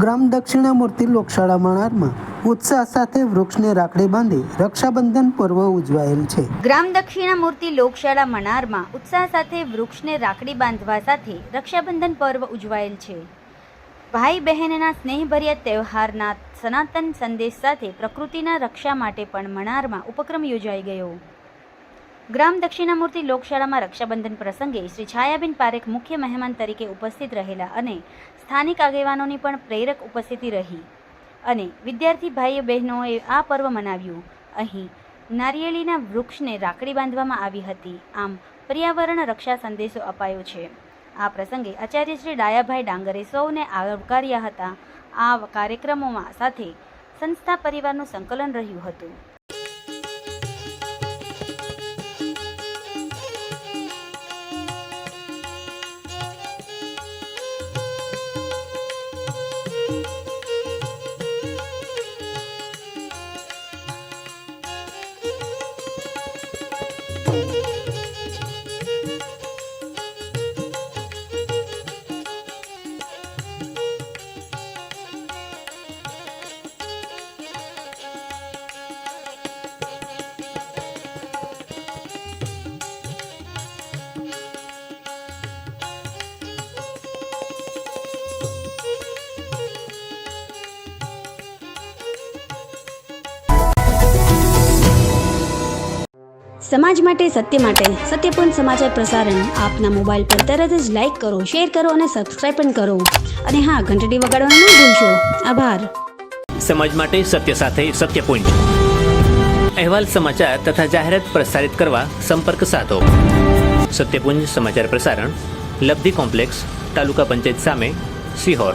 ગ્રામ દક્ષિણામૂર્તિ લોકશાળા મણારમાં ઉત્સાહ સાથે વૃક્ષને રાખડી બાંધી રક્ષાબંધન પર્વ ઉજવાયેલ છે। ગ્રામ દક્ષિણામૂર્તિ લોકશાળા મણારમાં ઉત્સાહ સાથે વૃક્ષને રાખડી બાંધવા સાથે રક્ષાબંધન પર્વ ઉજવાયેલ છે। ભાઈ બહેનના સ્નેહભર્યા તહેવારના સનાતન સંદેશ સાથે પ્રકૃતિના રક્ષા માટે પણ મણારમાં ઉપક્રમ યોજાઈ ગયો। ગ્રામ દક્ષિણામૂર્તિ લોકશાળામાં રક્ષાબંધન પ્રસંગે શ્રી છાયાબેન પારેખ મુખ્ય મહેમાન તરીકે ઉપસ્થિત રહેલા અને સ્થાનિક આગેવાનોની પણ પ્રેરક ઉપસ્થિતિ રહી અને વિદ્યાર્થી ભાઈઓ બહેનોએ આ પર્વ મનાવ્યું। અહીં નારિયેળીના વૃક્ષને રાખડી બાંધવામાં આવી હતી। આમ પર્યાવરણ રક્ષા સંદેશો અપાયો છે। આ પ્રસંગે આચાર્ય શ્રી ડાયાભાઈ ડાંગરે સૌને આવકાર્યા હતા। આ કાર્યક્રમોમાં સાથે સંસ્થા પરિવારનું સંકલન રહ્યું હતું। સમાજ માટે સત્ય માટે સત્યપૂર્ણ સમાચાર પ્રસારણ આપના મોબાઈલ પર તરત જ લાઈક કરો, શેર કરો અને સબસ્ક્રાઇબ પણ કરો અને હા, ઘંટડી વગાડવાનું ન ભૂલશો। આભાર। સમાજ માટે સત્ય સાથે સત્યપૂર્ણ અહેવાલ, સમાચાર તથા જાહેરાત પ્રસારિત કરવા સંપર્ક સાધો। સત્યપુંજ સમાચાર પ્રસારણ, લબ્ધિ કોમ્પ્લેક્સ, તાલુકા પંચાયત સામે, સિહોર।